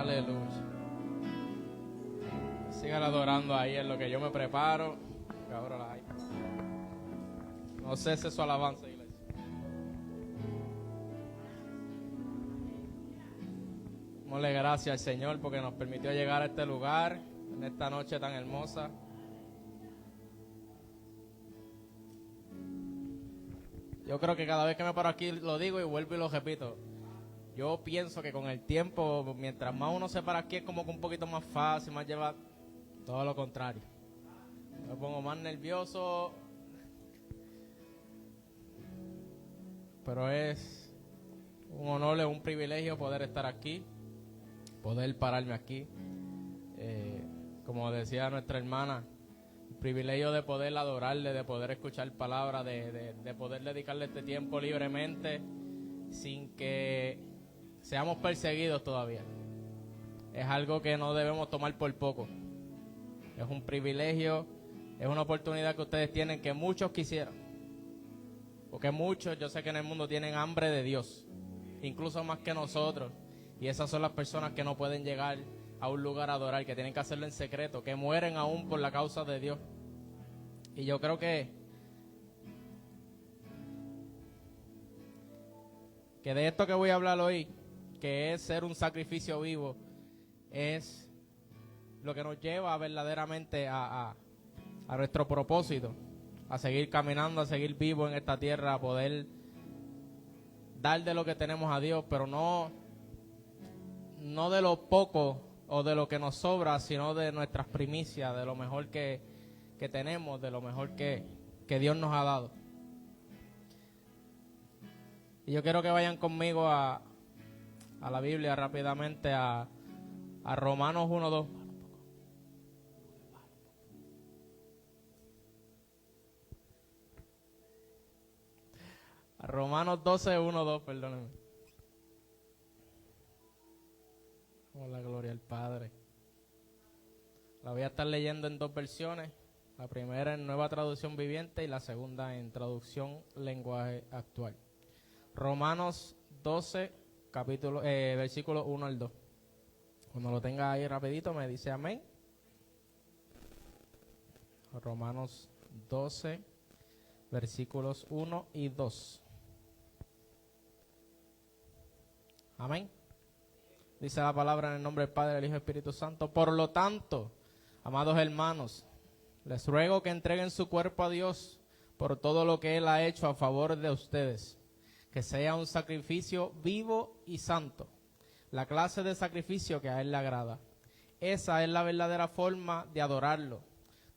Aleluya. Sigan adorando ahí en lo que yo me preparo. Ahora la hay. No cese su alabanza, iglesia. Démosle gracias al Señor porque nos permitió llegar a este lugar en esta noche tan hermosa. Yo creo que cada vez que me paro aquí lo digo y vuelvo y lo repito. Yo pienso que con el tiempo, mientras más uno se para aquí, es como que un poquito más fácil, más lleva todo lo contrario. Me pongo más nervioso, pero es un honor, es un privilegio poder estar aquí, poder pararme aquí. Como decía nuestra hermana, el privilegio de poder adorarle, de poder escuchar palabras, de poder dedicarle este tiempo libremente, sin que seamos perseguidos todavía. Es algo que no debemos tomar por poco. Es un privilegio, es una oportunidad que ustedes tienen que muchos quisieran. Porque muchos, yo sé que en el mundo tienen hambre de Dios, incluso más que nosotros. Y esas son las personas que no pueden llegar a un lugar a adorar, que tienen que hacerlo en secreto, que mueren aún por la causa de Dios. Y yo creo que de esto que voy a hablar hoy, que es ser un sacrificio vivo, es lo que nos lleva verdaderamente a nuestro propósito, a seguir caminando, a seguir vivos en esta tierra, a poder dar de lo que tenemos a Dios, pero no de lo poco o de lo que nos sobra, sino de nuestras primicias, de lo mejor que tenemos, de lo mejor que Dios nos ha dado. Y yo quiero que vayan conmigo a la Biblia rápidamente, a Romanos 1:2. A Romanos 12:1-2, perdónenme. Oh, la gloria al Padre. La voy a estar leyendo en dos versiones. La primera en Nueva Traducción Viviente y la segunda en Traducción Lenguaje Actual. Romanos 12, versículos 1-2. Cuando lo tenga ahí rapidito me dice amén. Romanos 12, versículos 1 y 2. Amén. Dice la palabra en el nombre del Padre, del Hijo y del Espíritu Santo. Por lo tanto, amados hermanos, les ruego que entreguen su cuerpo a Dios por todo lo que Él ha hecho a favor de ustedes, que sea un sacrificio vivo y santo, la clase de sacrificio que a Él le agrada. Esa es la verdadera forma de adorarlo.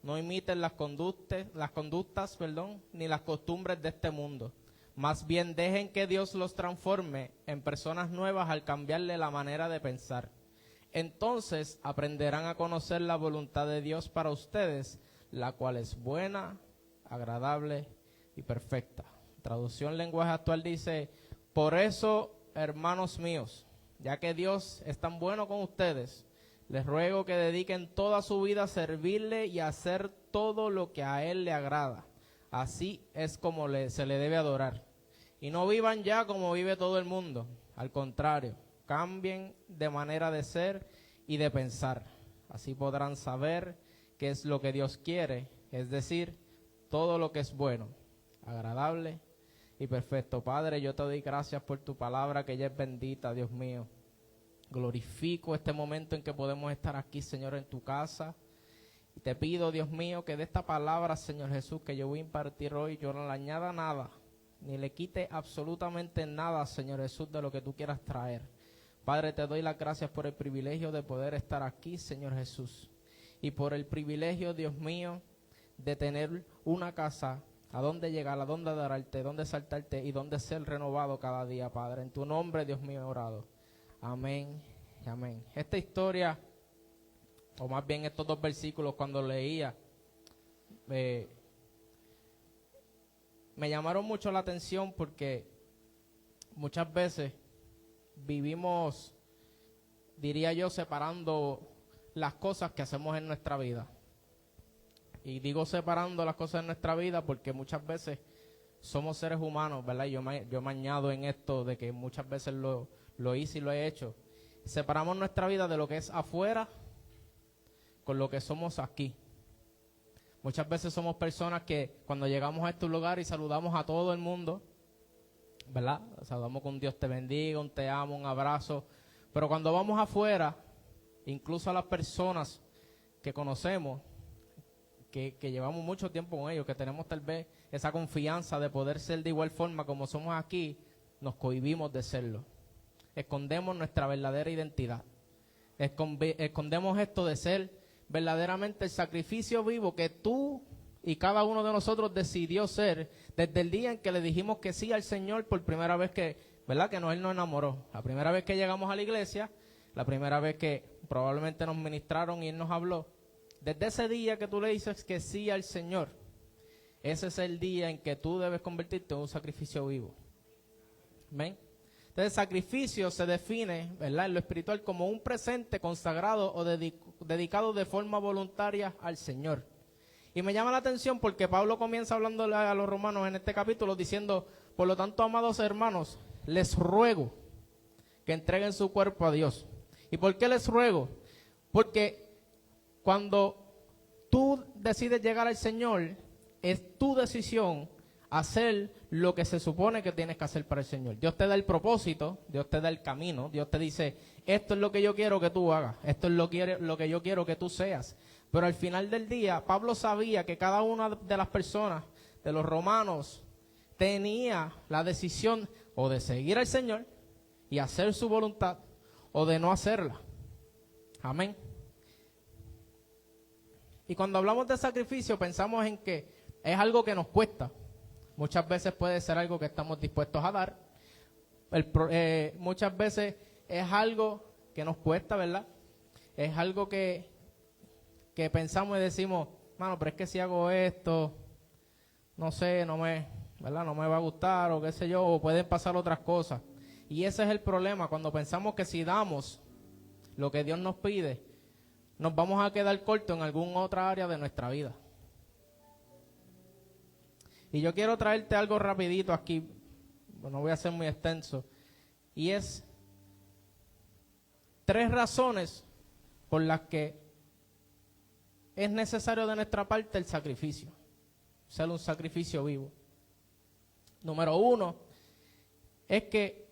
No imiten las conductas, ni las costumbres de este mundo. Más bien dejen que Dios los transforme en personas nuevas al cambiarle la manera de pensar. Entonces aprenderán a conocer la voluntad de Dios para ustedes, la cual es buena, agradable y perfecta. Traducción Lenguaje Actual dice: por eso, hermanos míos, ya que Dios es tan bueno con ustedes, les ruego que dediquen toda su vida a servirle y a hacer todo lo que a Él le agrada. Así es como se le debe adorar. Y no vivan ya como vive todo el mundo. Al contrario, cambien de manera de ser y de pensar. Así podrán saber qué es lo que Dios quiere, es decir, todo lo que es bueno, agradable y perfecto. Padre, yo te doy gracias por tu palabra, que ella es bendita, Dios mío. Glorifico este momento en que podemos estar aquí, Señor, en tu casa. Y te pido, Dios mío, que de esta palabra, Señor Jesús, que yo voy a impartir hoy, yo no le añada nada, ni le quite absolutamente nada, Señor Jesús, de lo que tú quieras traer. Padre, te doy las gracias por el privilegio de poder estar aquí, Señor Jesús. Y por el privilegio, Dios mío, de tener una casa a donde llegar, a donde adorarte, donde saltarte y donde ser renovado cada día, Padre. En tu nombre, Dios mío, he orado. Amén y amén. Esta historia, o más bien estos dos versículos, cuando leía, me llamaron mucho la atención porque muchas veces vivimos, diría yo, separando las cosas que hacemos en nuestra vida. Y digo separando las cosas en nuestra vida porque muchas veces somos seres humanos, ¿verdad? Yo me añado en esto de que muchas veces lo hice y lo he hecho. separamos nuestra vida de lo que es afuera con lo que somos aquí. Muchas veces somos personas que cuando llegamos a estos lugares y saludamos a todo el mundo, ¿verdad? Saludamos con Dios te bendiga, un te amo, un abrazo. Pero cuando vamos afuera, incluso a las personas que conocemos, que llevamos mucho tiempo con ellos, que tenemos tal vez esa confianza de poder ser de igual forma como somos aquí, nos cohibimos de serlo. Escondemos nuestra verdadera identidad. Escondemos esto de ser verdaderamente el sacrificio vivo que tú y cada uno de nosotros decidió ser desde el día en que le dijimos que sí al Señor por primera vez que, ¿verdad? Que Él nos enamoró. La primera vez que llegamos a la iglesia, la primera vez que probablemente nos ministraron y Él nos habló. Desde ese día que tú le dices que sí al Señor, ese es el día en que tú debes convertirte en un sacrificio vivo. ¿Amén? Entonces, sacrificio se define, ¿verdad?, en lo espiritual como un presente consagrado o dedicado de forma voluntaria al Señor. Y me llama la atención porque Pablo comienza hablando a los romanos en este capítulo diciendo, por lo tanto, amados hermanos, les ruego que entreguen su cuerpo a Dios. ¿Y por qué les ruego? Porque cuando tú decides llegar al Señor, es tu decisión hacer lo que se supone que tienes que hacer para el Señor. Dios te da el propósito, Dios te da el camino, Dios te dice, esto es lo que yo quiero que tú hagas, esto es lo que yo quiero que tú seas. Pero al final del día, Pablo sabía que cada una de las personas, de los romanos, tenía la decisión o de seguir al Señor y hacer su voluntad, o de no hacerla. Amén. Y cuando hablamos de sacrificio, pensamos en que es algo que nos cuesta. Muchas veces puede ser algo que estamos dispuestos a dar. Muchas veces es algo que nos cuesta, ¿verdad? Es algo que pensamos y decimos, mano, pero es que si hago esto, no sé, ¿verdad? No me va a gustar o qué sé yo, o pueden pasar otras cosas. Y ese es el problema, cuando pensamos que si damos lo que Dios nos pide, nos vamos a quedar cortos en alguna otra área de nuestra vida. Y yo quiero traerte algo rapidito aquí, no voy a ser muy extenso, y es 3 razones por las que es necesario de nuestra parte el sacrificio, ser un sacrificio vivo. Número 1, es que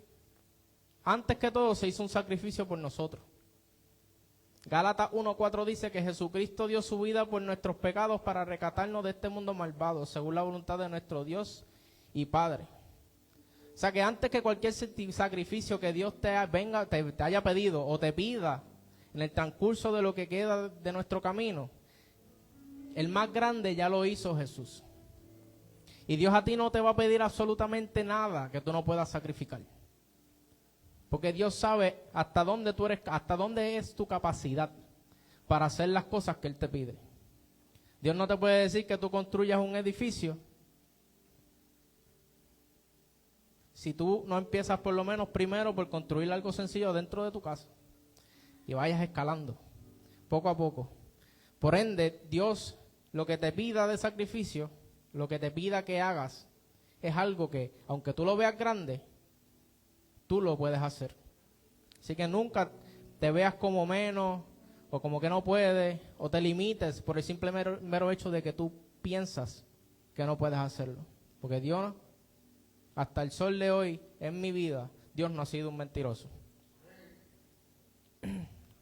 antes que todo se hizo un sacrificio por nosotros. Gálatas 1:4 dice que Jesucristo dio su vida por nuestros pecados para rescatarnos de este mundo malvado, según la voluntad de nuestro Dios y Padre. O sea que antes que cualquier sacrificio que Dios te haya pedido o te pida en el transcurso de lo que queda de nuestro camino, el más grande ya lo hizo Jesús. Y Dios a ti no te va a pedir absolutamente nada que tú no puedas sacrificar. Porque Dios sabe hasta dónde tú eres, hasta dónde es tu capacidad para hacer las cosas que Él te pide. Dios no te puede decir que tú construyas un edificio si tú no empiezas por lo menos primero por construir algo sencillo dentro de tu casa y vayas escalando poco a poco. Por ende, Dios lo que te pida de sacrificio, lo que te pida que hagas, es algo que, aunque tú lo veas grande, tú lo puedes hacer. Así que nunca te veas como menos o como que no puedes o te limites por el simple mero hecho de que tú piensas que no puedes hacerlo. Porque Dios, hasta el sol de hoy, en mi vida, Dios no ha sido un mentiroso.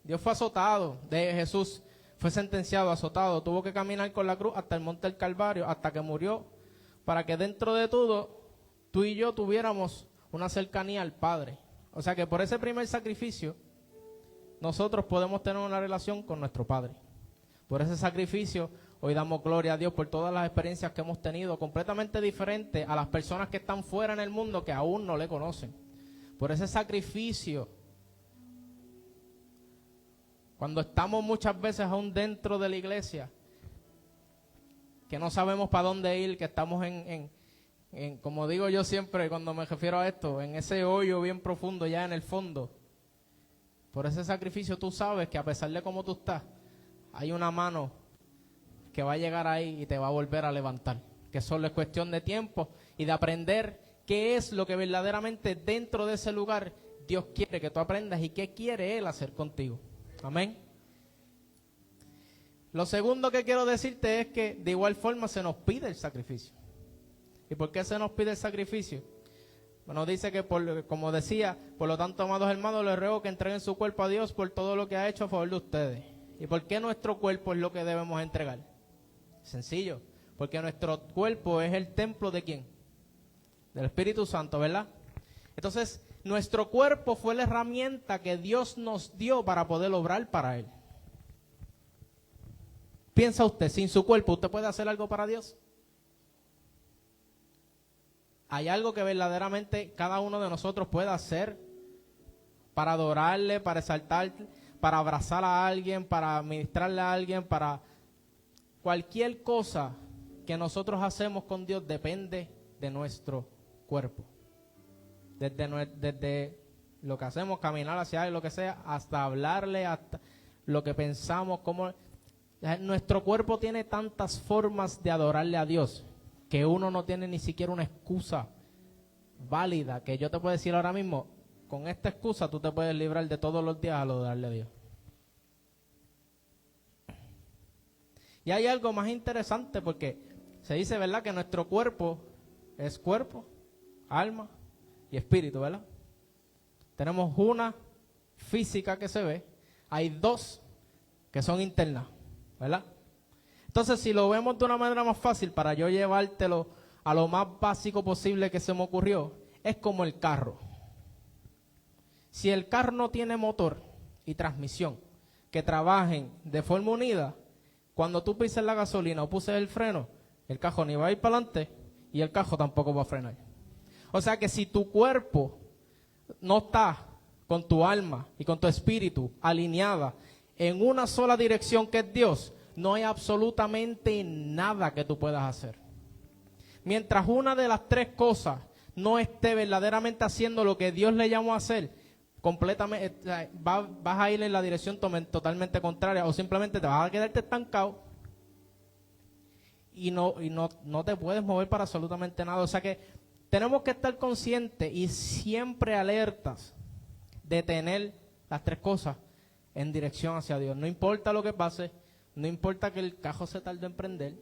Dios fue azotado, de Jesús fue sentenciado, azotado, tuvo que caminar con la cruz hasta el monte del Calvario, hasta que murió, para que dentro de todo, tú y yo tuviéramos una cercanía al Padre. O sea que por ese primer sacrificio, nosotros podemos tener una relación con nuestro Padre. Por ese sacrificio, hoy damos gloria a Dios por todas las experiencias que hemos tenido, completamente diferentes a las personas que están fuera en el mundo que aún no le conocen. Por ese sacrificio, cuando estamos muchas veces aún dentro de la iglesia, que no sabemos para dónde ir, que estamos como digo yo siempre cuando me refiero a esto, en ese hoyo bien profundo ya en el fondo. Por ese sacrificio tú sabes que a pesar de cómo tú estás, hay una mano que va a llegar ahí y te va a volver a levantar. Que solo es cuestión de tiempo y de aprender qué es lo que verdaderamente dentro de ese lugar Dios quiere que tú aprendas y qué quiere Él hacer contigo. Amén. Lo segundo que quiero decirte es que de igual forma se nos pide el sacrificio. ¿Y por qué se nos pide el sacrificio? Bueno, dice que, como decía, por lo tanto, amados hermanos, les ruego que entreguen su cuerpo a Dios por todo lo que ha hecho a favor de ustedes. ¿Y por qué nuestro cuerpo es lo que debemos entregar? Sencillo, porque nuestro cuerpo es el templo ¿de quién? Del Espíritu Santo, ¿verdad? Entonces, nuestro cuerpo fue la herramienta que Dios nos dio para poder obrar para Él. Piensa usted, sin su cuerpo, ¿usted puede hacer algo para Dios? ¿Hay algo que verdaderamente cada uno de nosotros pueda hacer para adorarle, para exaltar, para abrazar a alguien, para ministrarle a alguien, para cualquier cosa que nosotros hacemos con Dios depende de nuestro cuerpo? Desde lo que hacemos, caminar hacia Él, lo que sea, hasta hablarle, hasta lo que pensamos, cómo... Nuestro cuerpo tiene tantas formas de adorarle a Dios que uno no tiene ni siquiera una excusa válida, que yo te puedo decir ahora mismo, con esta excusa tú te puedes librar de todos los días a adorarle a Dios. Y hay algo más interesante porque se dice, ¿verdad?, que nuestro cuerpo es cuerpo, alma y espíritu, ¿verdad? Tenemos una física que se ve, hay dos que son internas, ¿verdad? Entonces, si lo vemos de una manera más fácil, para yo llevártelo a lo más básico posible que se me ocurrió, es como el carro. Si el carro no tiene motor y transmisión que trabajen de forma unida, cuando tú pises la gasolina o puses el freno, el carro ni va a ir para adelante y el carro tampoco va a frenar. O sea que si tu cuerpo no está con tu alma y con tu espíritu alineada en una sola dirección que es Dios, no hay absolutamente nada que tú puedas hacer. Mientras una de las tres cosas no esté verdaderamente haciendo lo que Dios le llamó a hacer, completamente vas a ir en la dirección totalmente contraria, o simplemente te vas a quedarte estancado y no te puedes mover para absolutamente nada. O sea que tenemos que estar conscientes y siempre alertas de tener las tres cosas en dirección hacia Dios. No importa lo que pase, no importa que el carro se tarde en prender,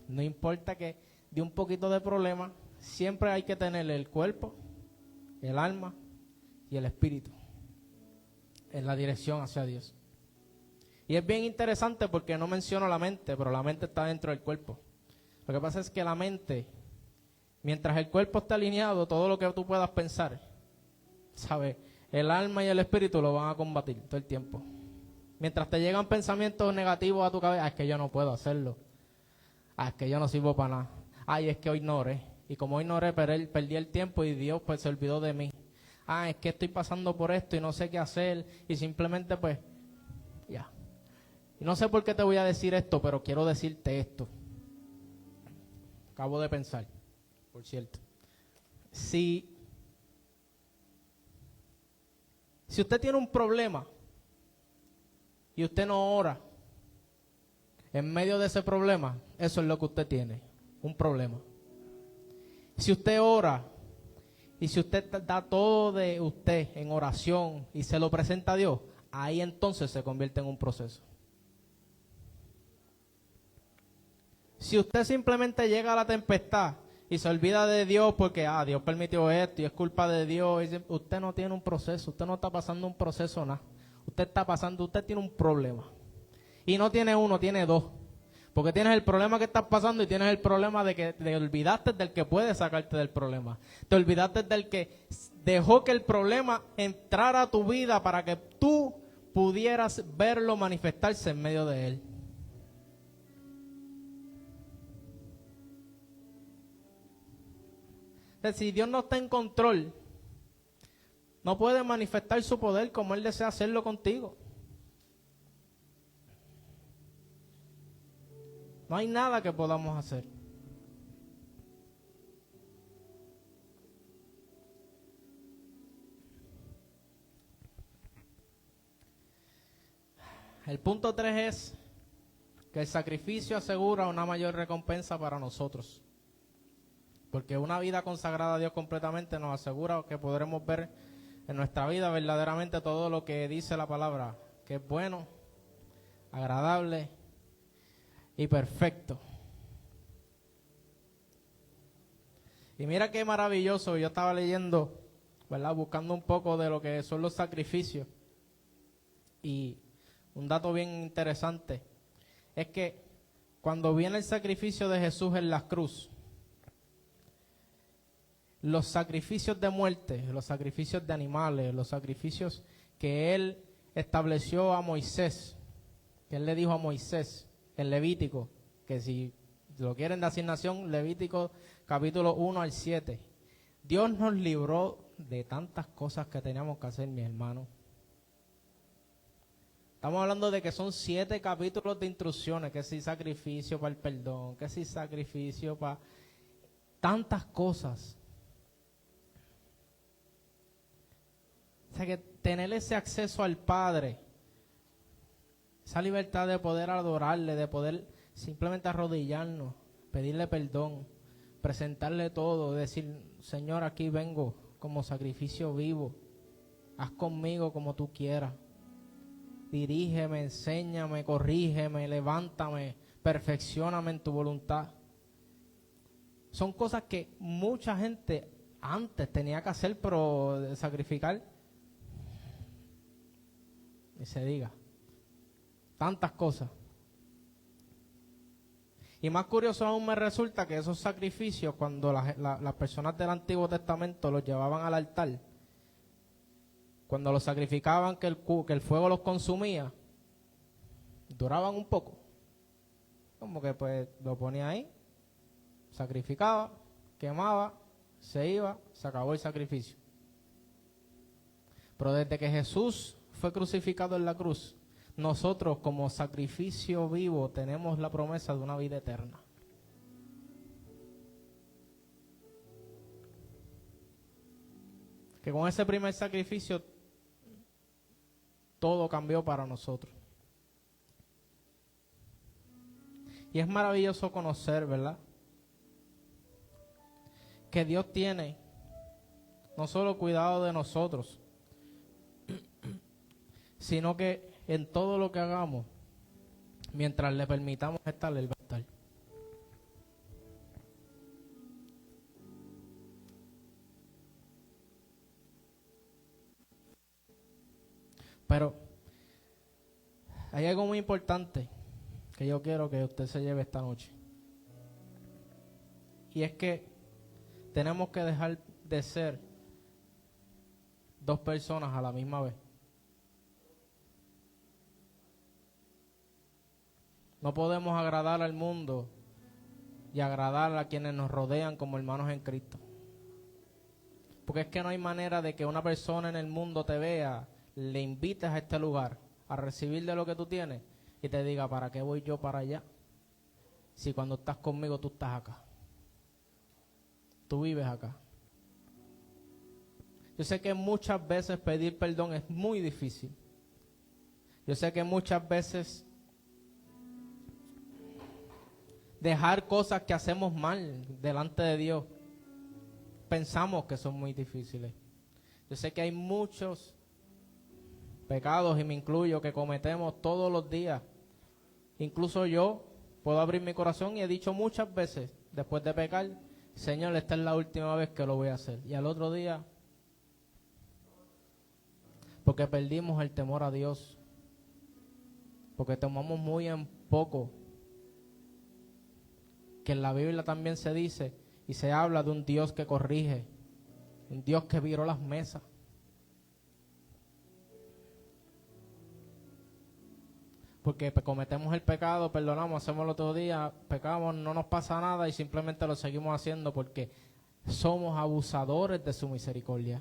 no importa que de un poquito de problema, siempre hay que tener el cuerpo, el alma y el espíritu en la dirección hacia Dios. Y es bien interesante porque no menciono la mente, pero la mente está dentro del cuerpo. Lo que pasa es que la mente, mientras el cuerpo está alineado, todo lo que tú puedas pensar, ¿sabes? El alma y el espíritu lo van a combatir todo el tiempo. Mientras te llegan pensamientos negativos a tu cabeza, es que yo no puedo hacerlo. Es que yo no sirvo para nada. Ay, es que hoy no oré. Y como hoy no oré, perdí el tiempo y Dios pues se olvidó de mí. Es que estoy pasando por esto y no sé qué hacer. Y simplemente pues, ya. Y no sé por qué te voy a decir esto, pero quiero decirte esto. Acabo de pensar, por cierto. Si usted tiene un problema y usted no ora, en medio de ese problema, eso es lo que usted tiene, un problema. Si usted ora y si usted da todo de usted en oración y se lo presenta a Dios, ahí entonces se convierte en un proceso. Si usted simplemente llega a la tempestad y se olvida de Dios porque Dios permitió esto y es culpa de Dios, usted no tiene un proceso, usted no está pasando un proceso nada. Usted tiene un problema. Y no tiene uno, tiene dos. Porque tienes el problema que estás pasando y tienes el problema de que te olvidaste del que puede sacarte del problema. Te olvidaste del que dejó que el problema entrara a tu vida para que tú pudieras verlo manifestarse en medio de él. Entonces, si Dios no está en control, no puede manifestar su poder como Él desea hacerlo contigo. No hay nada que podamos hacer. El punto 3 es que el sacrificio asegura una mayor recompensa para nosotros. Porque una vida consagrada a Dios completamente nos asegura que podremos ver en nuestra vida verdaderamente todo lo que dice la palabra, que es bueno, agradable y perfecto. Y mira qué maravilloso, yo estaba leyendo, ¿verdad? Buscando un poco de lo que son los sacrificios. Y un dato bien interesante es que cuando viene el sacrificio de Jesús en la cruz, los sacrificios de muerte, los sacrificios de animales, los sacrificios que Él estableció a Moisés, que Él le dijo a Moisés en Levítico, que si lo quieren de asignación, Levítico capítulo 1 al 7. Dios nos libró de tantas cosas que teníamos que hacer, mis hermanos. Estamos hablando de que son 7 capítulos de instrucciones, que si sacrificio para el perdón, que si sacrificio para tantas cosas. O sea que tener ese acceso al Padre, esa libertad de poder adorarle, de poder simplemente arrodillarnos, pedirle perdón, presentarle todo, decir, Señor, aquí vengo como sacrificio vivo, haz conmigo como tú quieras, dirígeme, enséñame, corrígeme, levántame, perfeccióname en tu voluntad. Son cosas que mucha gente antes tenía que hacer, pero de sacrificar, y se diga, tantas cosas. Y más curioso aún me resulta que esos sacrificios, cuando las personas del Antiguo Testamento los llevaban al altar, cuando los sacrificaban, que el fuego los consumía, duraban un poco. Como que pues lo ponía ahí, sacrificaba, quemaba, se iba, se acabó el sacrificio. Pero desde que Jesús fue crucificado en la cruz, nosotros como sacrificio vivo tenemos la promesa de una vida eterna. Que con ese primer sacrificio todo cambió para nosotros. Y es maravilloso conocer, ¿verdad?, que Dios tiene no solo cuidado de nosotros, sino que en todo lo que hagamos, mientras le permitamos estar, Él va a estar. Pero hay algo muy importante que yo quiero que usted se lleve esta noche. Y es que tenemos que dejar de ser 2 personas a la misma vez. No podemos agradar al mundo y agradar a quienes nos rodean como hermanos en Cristo. Porque es que no hay manera de que una persona en el mundo te vea, le invites a este lugar a recibir de lo que tú tienes y te diga, ¿para qué voy yo para allá? Si cuando estás conmigo tú estás acá. Tú vives acá. Yo sé que muchas veces pedir perdón es muy difícil. Yo sé que muchas veces dejar cosas que hacemos mal delante de Dios, pensamos que son muy difíciles. Yo sé que hay muchos pecados, y me incluyo, que cometemos todos los días. Incluso yo puedo abrir mi corazón y he dicho muchas veces, después de pecar, Señor, esta es la última vez que lo voy a hacer. Y al otro día, porque perdimos el temor a Dios, porque tomamos muy en poco, que en la Biblia también se dice y se habla de un Dios que corrige, un Dios que viró las mesas. Porque cometemos el pecado, perdonamos, hacemos el otro día, pecamos, no nos pasa nada y simplemente lo seguimos haciendo porque somos abusadores de su misericordia.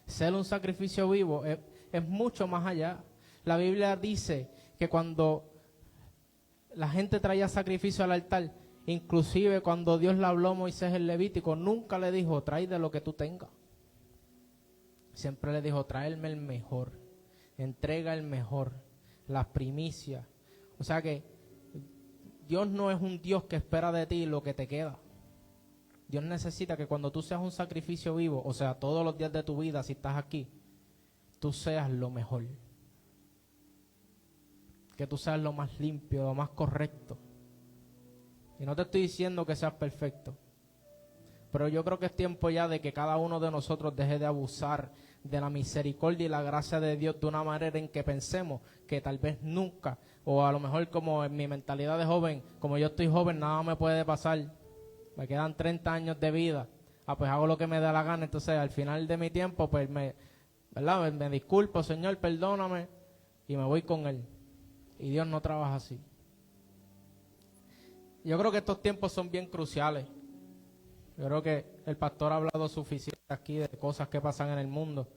Ser un sacrificio vivo es mucho más allá. La Biblia dice que cuando la gente traía sacrificio al altar, inclusive cuando Dios le habló a Moisés en Levítico, nunca le dijo, trae de lo que tú tengas. Siempre le dijo, tráeme el mejor, entrega el mejor, las primicias. O sea que Dios no es un Dios que espera de ti lo que te queda. Dios necesita que cuando tú seas un sacrificio vivo, o sea, todos los días de tu vida, si estás aquí, tú seas lo mejor. Que tú seas lo más limpio, lo más correcto. Y no te estoy diciendo que seas perfecto, pero yo creo que es tiempo ya de que cada uno de nosotros deje de abusar de la misericordia y la gracia de Dios de una manera en que pensemos que tal vez nunca, o a lo mejor como en mi mentalidad de joven, como yo estoy joven, nada me puede pasar, me quedan 30 años de vida, pues hago lo que me da la gana, entonces al final de mi tiempo, pues ¿verdad? Me disculpo, Señor, perdóname, y me voy con Él. Y Dios no trabaja así. Yo creo que estos tiempos son bien cruciales. Yo creo que el pastor ha hablado suficiente aquí de cosas que pasan en el mundo.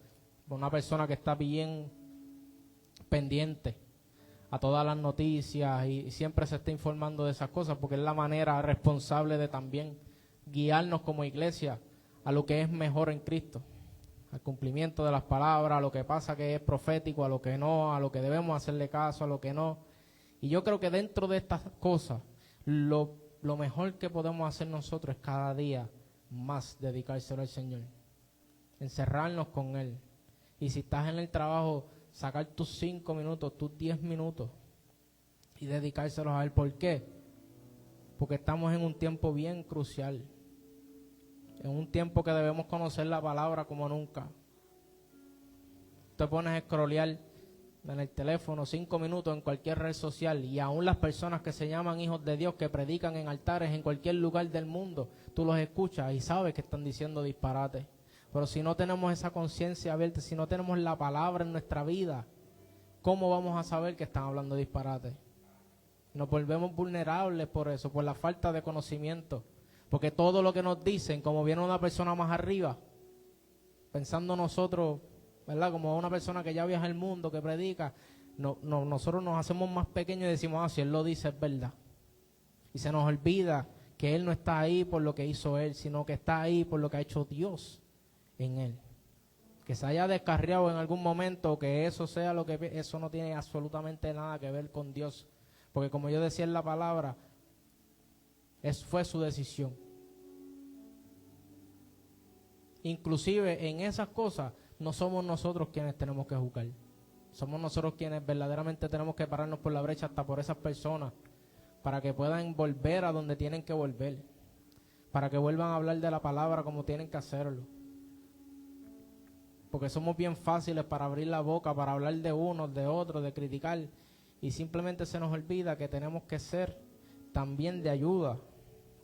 Una persona que está bien pendiente a todas las noticias y siempre se está informando de esas cosas, porque es la manera responsable de también guiarnos como iglesia a lo que es mejor en Cristo, al cumplimiento de las palabras, a lo que pasa que es profético, a lo que no, a lo que debemos hacerle caso, a lo que no. Y yo creo que dentro de estas cosas, lo mejor que podemos hacer nosotros es cada día más dedicárselo al Señor, encerrarnos con Él. Y si estás en el trabajo, sacar tus 5 minutos, tus 10 minutos y dedicárselos a Él. ¿Por qué? Porque estamos en un tiempo bien crucial, en un tiempo que debemos conocer la palabra como nunca. Te pones a scrollear en el teléfono 5 minutos en cualquier red social, y aún las personas que se llaman hijos de Dios, que predican en altares en cualquier lugar del mundo, tú los escuchas y sabes que están diciendo disparates. Pero si no tenemos esa conciencia abierta, si no tenemos la palabra en nuestra vida, ¿cómo vamos a saber que están hablando disparates? Nos volvemos vulnerables por eso, por la falta de conocimiento, porque todo lo que nos dicen, como viene una persona más arriba, pensando nosotros, ¿verdad? Como una persona que ya viaja el mundo, que predica, nosotros nos hacemos más pequeños y decimos, si Él lo dice es verdad. Y se nos olvida que Él no está ahí por lo que hizo Él, sino que está ahí por lo que ha hecho Dios en Él. Que se haya descarriado en algún momento, que eso sea lo que, eso no tiene absolutamente nada que ver con Dios. Porque como yo decía en la palabra, fue su decisión. Inclusive en esas cosas, no somos nosotros quienes tenemos que juzgar. Somos nosotros quienes verdaderamente tenemos que pararnos por la brecha hasta por esas personas, para que puedan volver a donde tienen que volver, para que vuelvan a hablar de la palabra como tienen que hacerlo. Porque somos bien fáciles para abrir la boca, para hablar de unos, de otros, de criticar, y simplemente se nos olvida que tenemos que ser también de ayuda,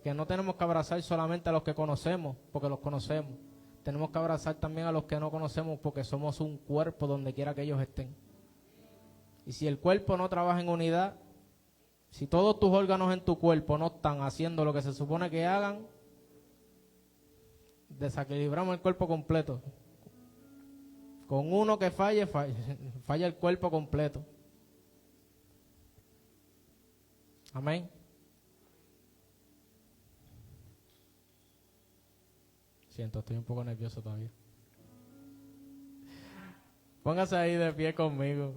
que no tenemos que abrazar solamente a los que conocemos, porque los conocemos. Tenemos que abrazar también a los que no conocemos, porque somos un cuerpo donde quiera que ellos estén. Y si el cuerpo no trabaja en unidad, si todos tus órganos en tu cuerpo no están haciendo lo que se supone que hagan, desequilibramos el cuerpo completo. Con uno que falle, falla el cuerpo completo. Amén. Siento, estoy un poco nervioso todavía. Póngase ahí de pie conmigo.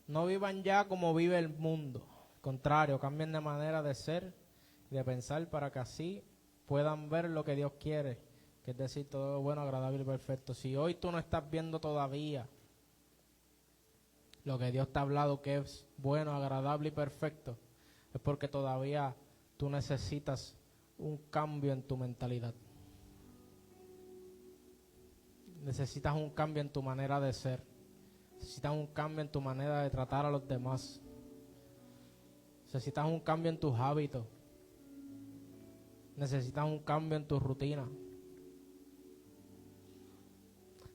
No vivan ya como vive el mundo. Al contrario, cambien de manera de ser y de pensar para que así puedan ver lo que Dios quiere, que es decir, todo lo bueno, agradable y perfecto. Si hoy tú no estás viendo todavía lo que Dios te ha hablado que es bueno, agradable y perfecto, es porque todavía tú necesitas un cambio en tu mentalidad. Necesitas un cambio en tu manera de ser. Necesitas un cambio en tu manera de tratar a los demás. Necesitas un cambio en tus hábitos. Necesitas un cambio en tu rutina.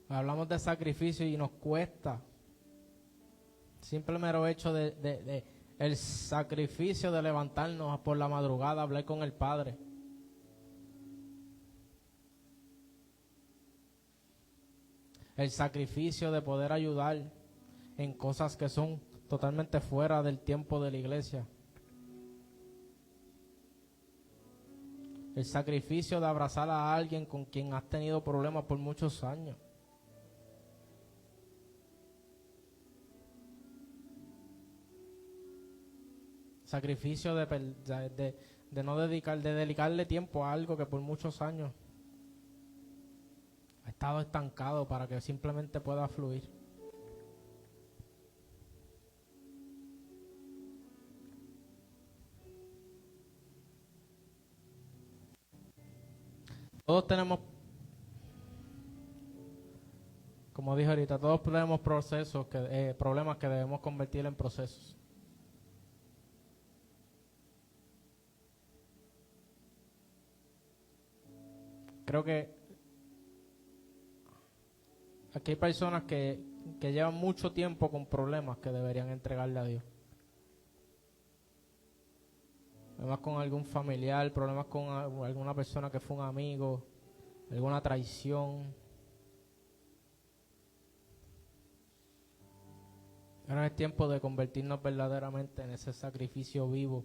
Hablamos de sacrificio y nos cuesta. Simple mero hecho de el sacrificio de levantarnos por la madrugada, hablar con el Padre. El sacrificio de poder ayudar en cosas que son totalmente fuera del tiempo de la iglesia. El sacrificio de abrazar a alguien con quien has tenido problemas por muchos años. Sacrificio de no dedicarle tiempo a algo que por muchos años ha estado estancado para que simplemente pueda fluir. Todos tenemos, como dije ahorita, todos tenemos problemas que debemos convertir en procesos. Creo que aquí hay personas que llevan mucho tiempo con problemas que deberían entregarle a Dios. Problemas con algún familiar, problemas con alguna persona que fue un amigo, alguna traición. Ahora es tiempo de convertirnos verdaderamente en ese sacrificio vivo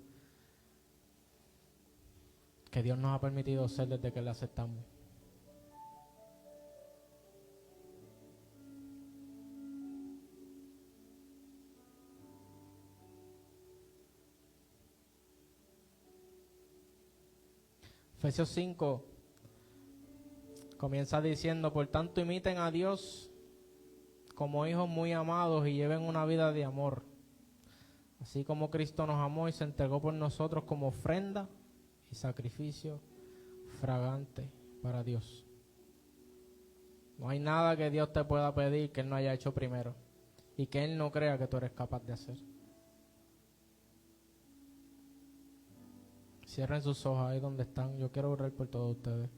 que Dios nos ha permitido ser desde que le aceptamos. Efesios 5 comienza diciendo: por tanto imiten a Dios como hijos muy amados y lleven una vida de amor, así como Cristo nos amó y se entregó por nosotros como ofrenda y sacrificio fragante para Dios. No hay nada que Dios te pueda pedir que Él no haya hecho primero y que Él no crea que tú eres capaz de hacer. Cierren sus ojos ahí donde están. Yo quiero orar por todos ustedes.